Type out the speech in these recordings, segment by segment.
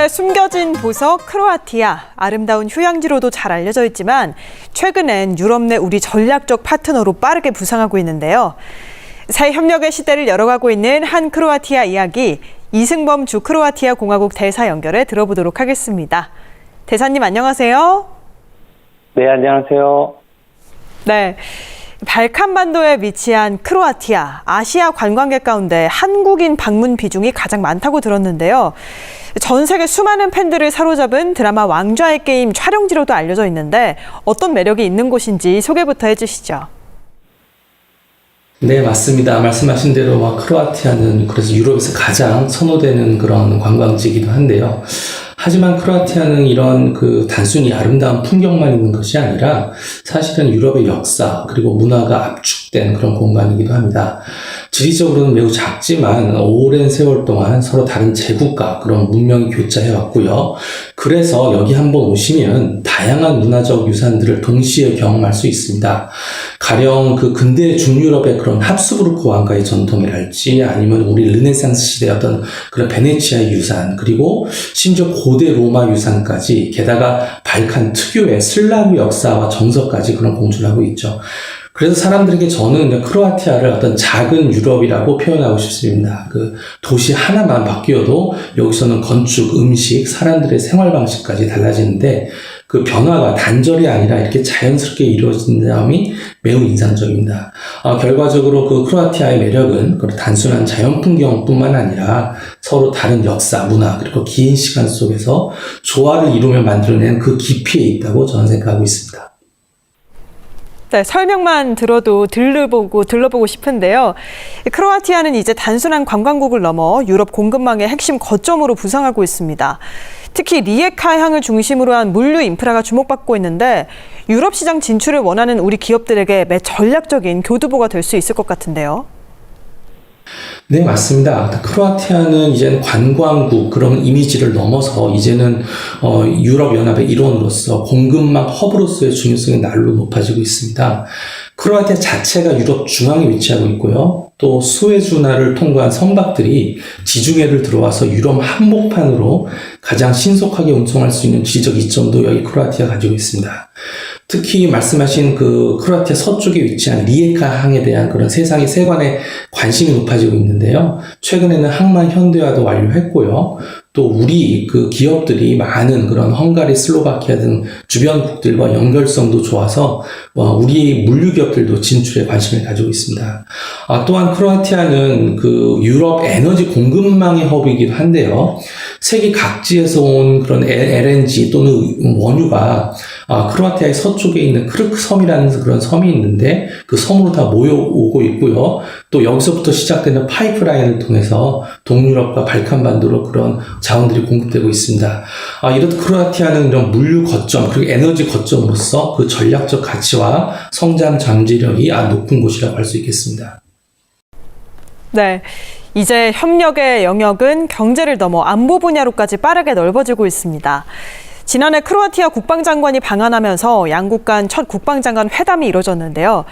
유럽의 숨겨진 보석 크로아티아, 아름다운 휴양지로도 잘 알려져 있지만 최근엔 유럽 내 우리 전략적 파트너로 빠르게 부상하고 있는데요. 새 협력의 시대를 열어가고 있는 한 크로아티아 이야기, 이승범 주 크로아티아 공화국 대사 연결해 들어보도록 하겠습니다. 대사님 안녕하세요. 네, 안녕하세요. 네. 발칸반도에 위치한 크로아티아, 아시아 관광객 가운데 한국인 방문 비중이 가장 많다고 들었는데요. 전 세계 수많은 팬들을 사로잡은 드라마 왕좌의 게임 촬영지로도 알려져 있는데 어떤 매력이 있는 곳인지 소개부터 해주시죠. 네, 맞습니다. 말씀하신 대로 크로아티아는 그래서 유럽에서 가장 선호되는 그런 관광지이기도 한데요. 하지만 크로아티아는 이런 단순히 아름다운 풍경만 있는 것이 아니라 사실은 유럽의 역사 그리고 문화가 압축된 그런 공간이기도 합니다. 지리적으로는 매우 작지만 오랜 세월 동안 서로 다른 제국과 그런 문명이 교차해 왔고요. 그래서 여기 한번 오시면 다양한 문화적 유산들을 동시에 경험할 수 있습니다. 가령 근대 중유럽의 그런 합스부르크 왕가의 전통이랄지 아니면 우리 르네상스 시대의 어떤 그런 베네치아의 유산 그리고 심지어 고대 로마 유산까지 게다가 발칸 특유의 슬라브 역사와 정서까지 그런 공존을 하고 있죠. 그래서 사람들에게 저는 크로아티아를 어떤 작은 유럽이라고 표현하고 싶습니다. 도시 하나만 바뀌어도 여기서는 건축, 음식, 사람들의 생활 방식까지 달라지는데 그 변화가 단절이 아니라 이렇게 자연스럽게 이루어진 점이 매우 인상적입니다. 결과적으로 크로아티아의 매력은 단순한 자연 풍경뿐만 아니라 서로 다른 역사, 문화, 그리고 긴 시간 속에서 조화를 이루며 만들어낸 그 깊이에 있다고 저는 생각하고 있습니다. 네, 설명만 들어도 들러보고 싶은데요. 크로아티아는 이제 단순한 관광국을 넘어 유럽 공급망의 핵심 거점으로 부상하고 있습니다. 특히 리에카 항을 중심으로 한 물류 인프라가 주목받고 있는데 유럽 시장 진출을 원하는 우리 기업들에게 매 전략적인 교두보가 될 수 있을 것 같은데요. 네, 맞습니다. 크로아티아는 이제는 관광국 그런 이미지를 넘어서 이제는 유럽연합의 일원으로서 공급망 허브로서의 중요성이 날로 높아지고 있습니다. 크로아티아 자체가 유럽 중앙에 위치하고 있고요. 또 수에즈운하를 통과한 선박들이 지중해를 들어와서 유럽 한복판으로 가장 신속하게 운송할 수 있는 지리적 이점도 여기 크로아티아가 가지고 있습니다. 특히 말씀하신 크로아티아 서쪽에 위치한 리에카 항에 대한 그런 세상의 세관에 관심이 높아지고 있는데요. 최근에는 항만 현대화도 완료했고요. 또 우리 기업들이 많은 그런 헝가리, 슬로바키아 등 주변국들과 연결성도 좋아서 우리 물류 기업들도 진출에 관심을 가지고 있습니다. 또한 크로아티아는 유럽 에너지 공급망의 허브이기도 한데요. 세계 각지에서 온 그런 LNG 또는 원유가 크로아티아의 서쪽에 있는 크르크 섬이라는 그런 섬이 있는데 그 섬으로 다 모여오고 있고요. 또 여기서부터 시작되는 파이프라인을 통해서 동유럽과 발칸반도로 그런 자원들이 공급되고 있습니다. 이렇듯 크로아티아는 이런 물류 거점 그리고 에너지 거점으로서 그 전략적 가치와 성장 잠재력이 높은 곳이라고 할 수 있겠습니다. 네. 이제 협력의 영역은 경제를 넘어 안보 분야로까지 빠르게 넓어지고 있습니다. 지난해 크로아티아 국방장관이 방한하면서 양국 간 첫 국방장관 회담이 이뤄졌는데요.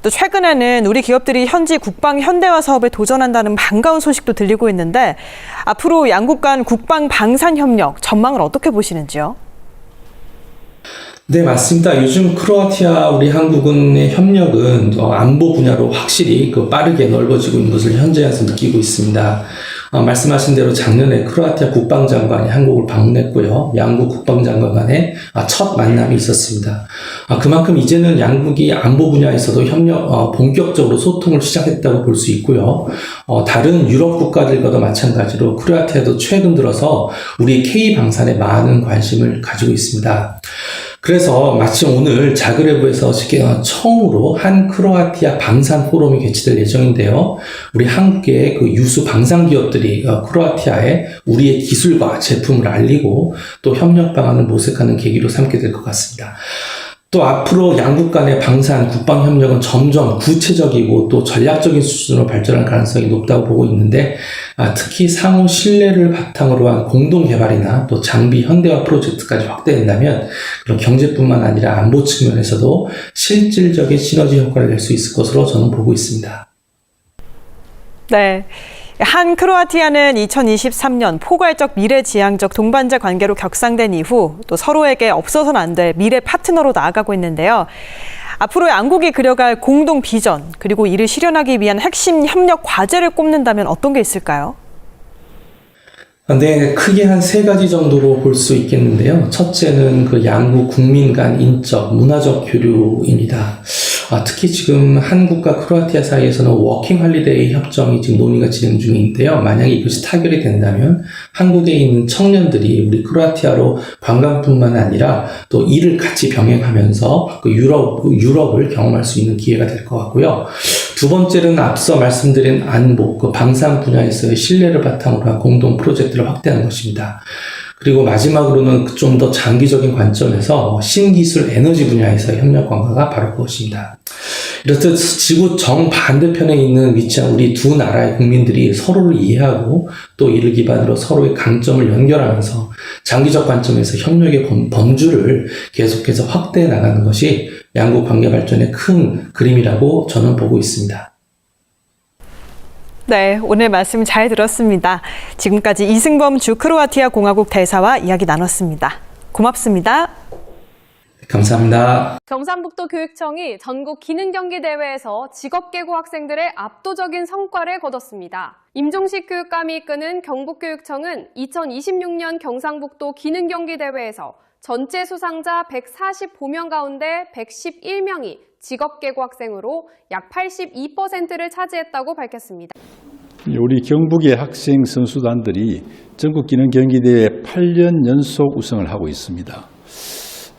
또 최근에는 우리 기업들이 현지 국방 현대화 사업에 도전한다는 반가운 소식도 들리고 있는데 앞으로 양국 간 국방 방산 협력 전망을 어떻게 보시는지요? 네, 맞습니다. 요즘 크로아티아 우리 한국은의 협력은 안보 분야로 확실히 빠르게 넓어지고 있는 것을 현재에서 느끼고 있습니다. 말씀하신 대로 작년에 크로아티아 국방장관이 한국을 방문했고요. 양국 국방장관 간의 첫 만남이 있었습니다. 그만큼 이제는 양국이 안보 분야에서도 본격적으로 소통을 시작했다고 볼 수 있고요. 다른 유럽 국가들과도 마찬가지로 크로아티아도 최근 들어서 우리 K 방산에 많은 관심을 가지고 있습니다. 그래서 마침 오늘 자그레브에서 처음으로 한 크로아티아 방산 포럼이 개최될 예정인데요. 우리 한국의 유수 방산 기업들이 크로아티아에 우리의 기술과 제품을 알리고 또 협력 방안을 모색하는 계기로 삼게 될 것 같습니다. 또 앞으로 양국 간의 방산, 국방 협력은 점점 구체적이고 또 전략적인 수준으로 발전할 가능성이 높다고 보고 있는데 특히 상호 신뢰를 바탕으로 한 공동 개발이나 또 장비 현대화 프로젝트까지 확대된다면 그런 경제뿐만 아니라 안보 측면에서도 실질적인 시너지 효과를 낼 수 있을 것으로 저는 보고 있습니다. 네. 한 크로아티아는 2023년 포괄적 미래지향적 동반자 관계로 격상된 이후 또 서로에게 없어서는 안 될 미래 파트너로 나아가고 있는데요. 앞으로 양국이 그려갈 공동 비전 그리고 이를 실현하기 위한 핵심 협력 과제를 꼽는다면 어떤 게 있을까요? 네, 크게 한 세 가지 정도로 볼 수 있겠는데요. 첫째는 그 양국 국민 간 인적, 문화적 교류입니다. 특히 지금 한국과 크로아티아 사이에서는 워킹 할리데이 협정이 지금 논의가 진행 중인데요. 만약에 이것이 타결이 된다면 한국에 있는 청년들이 우리 크로아티아로 관광뿐만 아니라 또 일을 같이 병행하면서 그 유럽을 경험할 수 있는 기회가 될 것 같고요. 두 번째는 앞서 말씀드린 안보, 그 방산 분야에서의 신뢰를 바탕으로 한 공동 프로젝트를 확대하는 것입니다. 그리고 마지막으로는 좀 더 장기적인 관점에서 신기술 에너지 분야에서의 협력 강화가 바로 그것입니다. 이렇듯 지구 정반대편에 위치한 우리 두 나라의 국민들이 서로를 이해하고 또 이를 기반으로 서로의 강점을 연결하면서 장기적 관점에서 협력의 범주를 계속해서 확대해 나가는 것이 양국 관계 발전의 큰 그림이라고 저는 보고 있습니다. 네, 오늘 말씀 잘 들었습니다. 지금까지 이승범 주 크로아티아 공화국 대사와 이야기 나눴습니다. 고맙습니다. 감사합니다. 경상북도 교육청이 전국 기능경기대회에서 직업계고 학생들의 압도적인 성과를 거뒀습니다. 임종식 교육감이 이끄는 경북교육청은 2026년 경상북도 기능경기대회에서 전체 수상자 145명 가운데 111명이 직업계고 학생으로 약 82%를 차지했다고 밝혔습니다. 우리 경북의 학생 선수단들이 전국 기능 경기대회 8년 연속 우승을 하고 있습니다.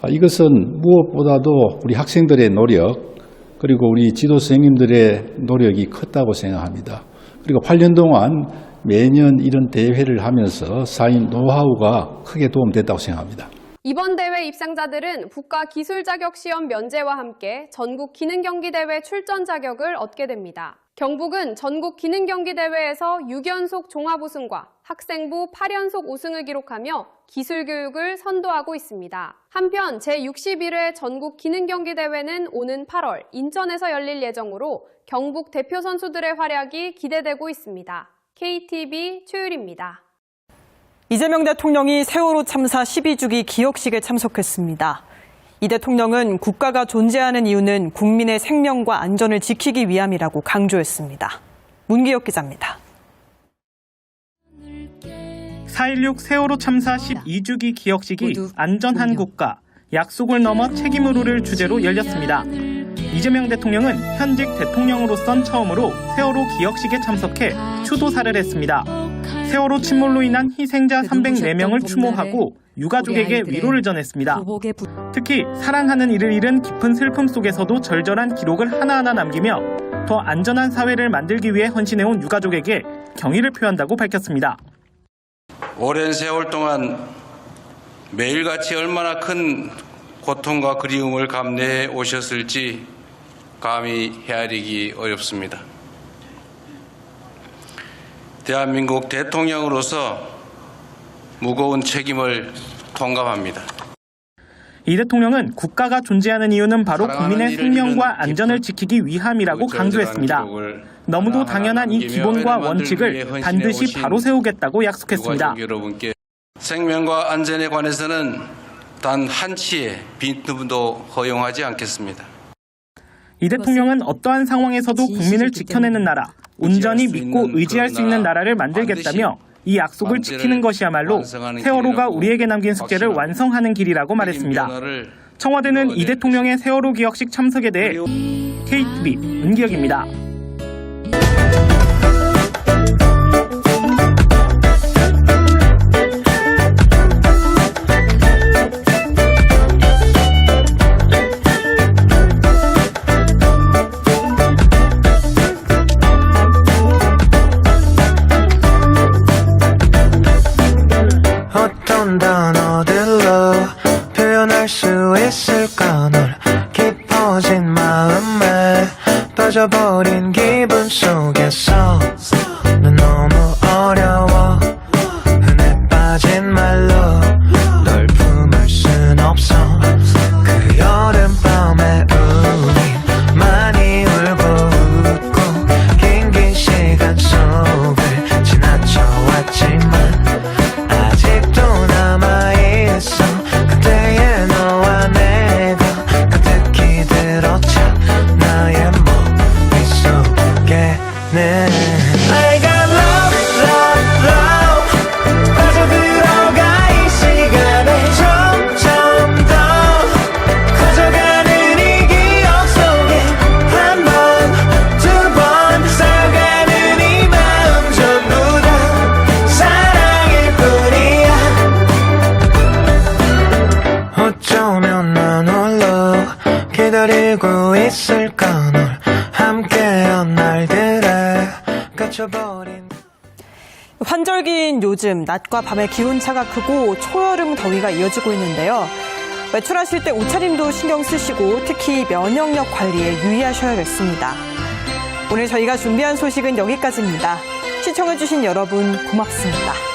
이것은 무엇보다도 우리 학생들의 노력 그리고 우리 지도 선생님들의 노력이 컸다고 생각합니다. 그리고 8년 동안 매년 이런 대회를 하면서 쌓인 노하우가 크게 도움됐다고 생각합니다. 이번 대회 입상자들은 국가기술자격시험 면제와 함께 전국 기능경기대회 출전 자격을 얻게 됩니다. 경북은 전국 기능경기대회에서 6연속 종합우승과 학생부 8연속 우승을 기록하며 기술교육을 선도하고 있습니다. 한편 제61회 전국 기능경기대회는 오는 8월 인천에서 열릴 예정으로 경북 대표 선수들의 활약이 기대되고 있습니다. KTV 최유리입니다. 이재명 대통령이 세월호 참사 12주기 기억식에 참석했습니다. 이 대통령은 국가가 존재하는 이유는 국민의 생명과 안전을 지키기 위함이라고 강조했습니다. 문기혁 기자입니다. 4.16 세월호 참사 12주기 기억식이 안전한 국가, 약속을 넘어 책임으로를 주제로 열렸습니다. 이재명 대통령은 현직 대통령으로선 처음으로 세월호 기억식에 참석해 추도사를 했습니다. 세월호 침몰로 인한 희생자 304명을 추모하고 유가족에게 위로를 전했습니다. 특히 사랑하는 이를 잃은 깊은 슬픔 속에서도 절절한 기록을 하나하나 남기며 더 안전한 사회를 만들기 위해 헌신해온 유가족에게 경의를 표한다고 밝혔습니다. 오랜 세월 동안 매일같이 얼마나 큰 고통과 그리움을 감내해 오셨을지 감히 헤아리기 어렵습니다. 대한민국 대통령으로서 무거운 책임을 통감합니다. 이 대통령은 국가가 존재하는 이유는 바로 국민의 생명과 안전을 지키기 위함이라고 강조했습니다. 너무도 당연한 이 기본과 원칙을 반드시 바로 세우겠다고 약속했습니다. 여러분께 생명과 안전에 관해서는 단 한치의 빈틈도 허용하지 않겠습니다. 이 대통령은 어떠한 상황에서도 국민을 지켜내는 나라, 온전히 믿고 의지할 수 있는 나라를 만들겠다며 이 약속을 지키는 것이야말로 세월호가 우리에게 남긴 숙제를 완성하는 길이라고 말했습니다. 청와대는 이 대통령의 세월호 기억식 참석에 대해 KTV 문기혁입니다. 어떤 단어들로 표현할 수 있을까 널 깊어진 마음에 빠져버린 기분 속에서 넌 너무 어려워 흔해 빠진 말로 널 품을 순 없어 그 여름밤에 우리 많이 울고 웃고 긴 시간 속을 I got love, love, love 빠져들어가 이 시간에 점점 더 커져가는 이 기억 속에 한 번, 두 번 쌓여가는 이 마음 전부 다 사랑일 뿐이야. 어쩌면 난 홀로 기다리고 있을까 널 함께한 날들에 갇혀버린 환절기인 요즘 낮과 밤의 기온차가 크고 초여름 더위가 이어지고 있는데요. 외출하실 때 옷차림도 신경 쓰시고 특히 면역력 관리에 유의하셔야겠습니다. 오늘 저희가 준비한 소식은 여기까지입니다. 시청해주신 여러분 고맙습니다.